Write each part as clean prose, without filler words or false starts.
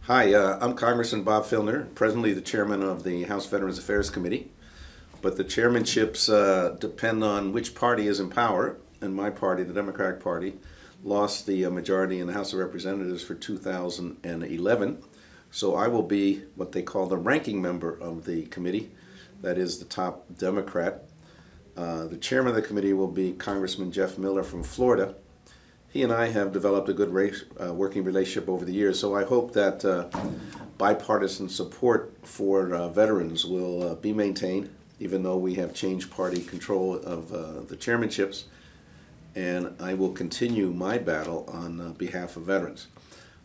Hi, I'm Congressman Bob Filner, presently the chairman of the House Veterans Affairs Committee. But the chairmanships depend on which party is in power, and my party, the Democratic Party, lost the majority in the House of Representatives for 2011. So I will be what they call the ranking member of the committee, that is the top Democrat. The chairman of the committee will be Congressman Jeff Miller from Florida. He and I have developed a good working relationship over the years, so I hope that bipartisan support for veterans will be maintained, even though we have changed party control of the chairmanships, and I will continue my battle on behalf of veterans.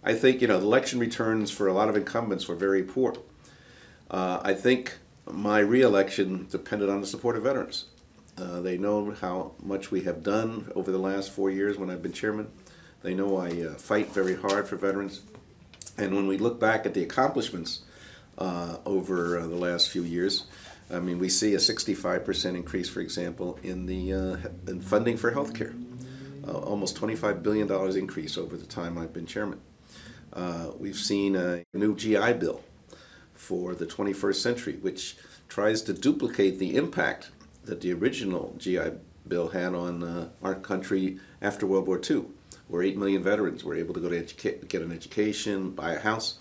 I think, the election returns for a lot of incumbents were very poor. I think my re-election depended on the support of veterans. They know how much we have done over the last 4 years when I've been chairman. They know I fight very hard for veterans. And when we look back at the accomplishments over the last few years, I mean, we see a 65% increase, for example, in in funding for health care. Almost $25 billion increase over the time I've been chairman. We've seen a new GI Bill for the 21st century, which tries to duplicate the impact that the original GI Bill had on our country after World War II, where 8 million veterans were able to go to get an education, buy a house,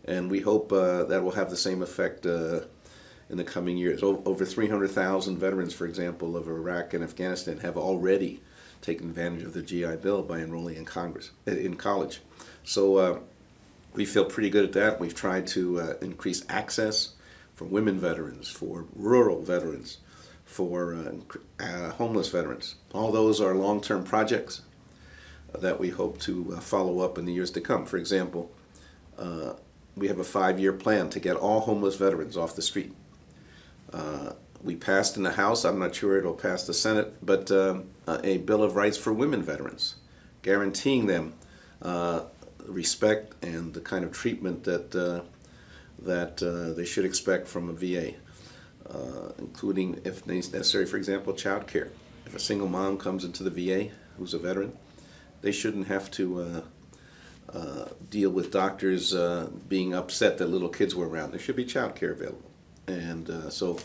and we hope that will have the same effect in the coming years. Over 300,000 veterans, for example, of Iraq and Afghanistan have already taken advantage of the GI Bill by enrolling in college. So we feel pretty good at that. We've tried to increase access for women veterans, for rural veterans, for homeless veterans. All those are long-term projects that we hope to follow up in the years to come. For example, we have a 5-year plan to get all homeless veterans off the street. We passed in the House, I'm not sure it'll pass the Senate, but a Bill of Rights for women veterans, guaranteeing them respect and the kind of treatment that they should expect from a VA. Including, if necessary, for example, child care. If a single mom comes into the VA who's a veteran, they shouldn't have to deal with doctors being upset that little kids were around. There should be child care available. And so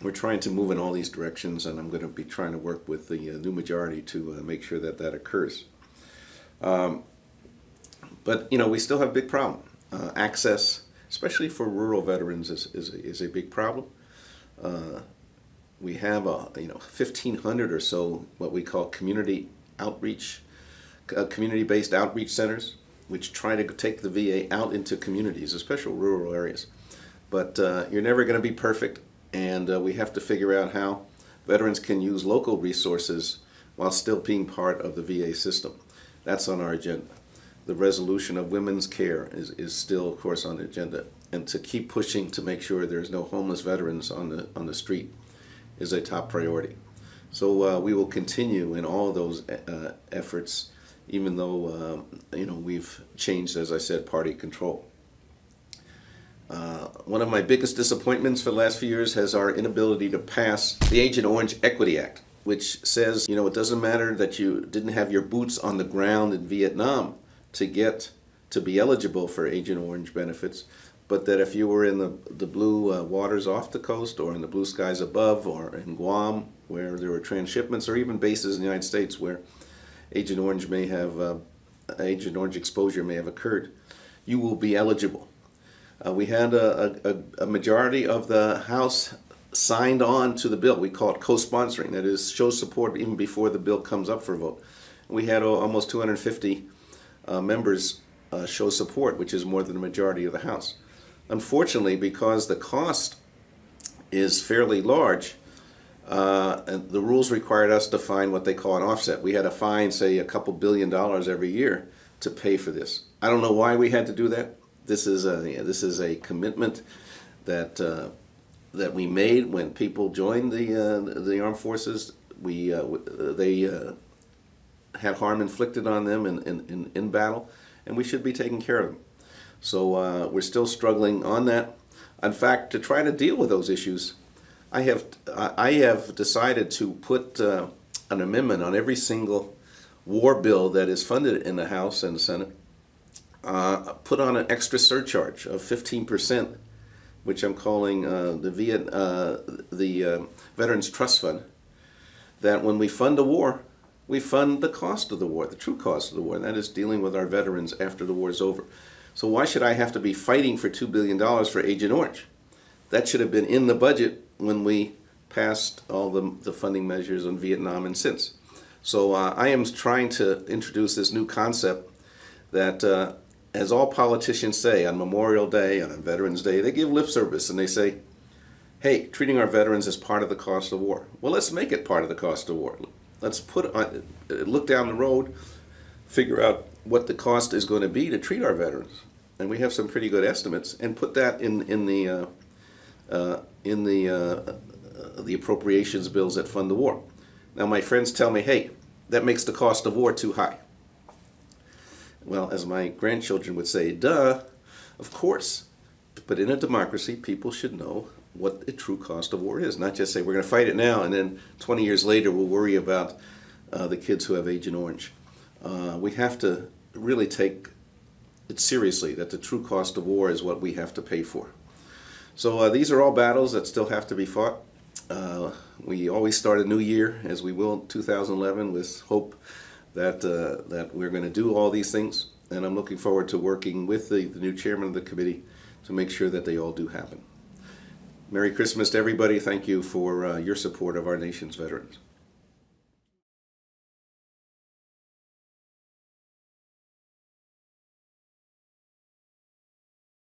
we're trying to move in all these directions, and I'm going to be trying to work with the new majority to make sure that that occurs. But, we still have a big problem. Access, especially for rural veterans, is a big problem. We have 1,500 or so what we call community outreach, community-based outreach centers, which try to take the VA out into communities, especially rural areas. But you're never going to be perfect, and we have to figure out how veterans can use local resources while still being part of the VA system. That's on our agenda. The resolution of women's care is still, of course, on the agenda. And to keep pushing to make sure there's no homeless veterans on the street is a top priority. So we will continue in all of those efforts, even though we've changed, as I said, party control. One of my biggest disappointments for the last few years has our inability to pass the Agent Orange Equity Act, which says, it doesn't matter that you didn't have your boots on the ground in Vietnam to be eligible for Agent Orange benefits, but that if you were in the blue waters off the coast, or in the blue skies above, or in Guam, where there were transshipments, or even bases in the United States where Agent Orange exposure may have occurred, you will be eligible. We had a majority of the House signed on to the bill. We call it co-sponsoring. That is, show support even before the bill comes up for a vote. We had almost 250 members show support, which is more than the majority of the House. Unfortunately, because the cost is fairly large, and the rules required us to find what they call an offset. We had to find, say, a couple $2 billion every year to pay for this. I don't know why we had to do that. This is a commitment that we made when people joined the armed forces. They had harm inflicted on them in battle, and we should be taking care of them. So we're still struggling on that. In fact, to try to deal with those issues, I have decided to put an amendment on every single war bill that is funded in the House and the Senate put on an extra surcharge of 15%, which I'm calling the Veterans Trust Fund, that when we fund a war, we fund the cost of the war, the true cost of the war, and that is dealing with our veterans after the war is over. So why should I have to be fighting for $2 billion for Agent Orange? That should have been in the budget when we passed all the funding measures on Vietnam and since. So I am trying to introduce this new concept that, as all politicians say on Memorial Day and on Veterans Day, they give lip service and they say, hey, treating our veterans as part of the cost of war. Well, let's make it part of the cost of war. Let's look down the road, figure out what the cost is going to be to treat our veterans, and we have some pretty good estimates, and put that in the appropriations bills that fund the war. Now, my friends tell me, hey, that makes the cost of war too high. Well, as my grandchildren would say, duh, of course. But in a democracy, people should know what the true cost of war is, not just say we're going to fight it now and then 20 years later we'll worry about the kids who have Agent Orange. We have to really take it seriously that the true cost of war is what we have to pay for. So these are all battles that still have to be fought. We always start a new year, as we will in 2011, with hope that that we're going to do all these things, and I'm looking forward to working with the new chairman of the committee to make sure that they all do happen. Merry Christmas to everybody. Thank you for your support of our nation's veterans.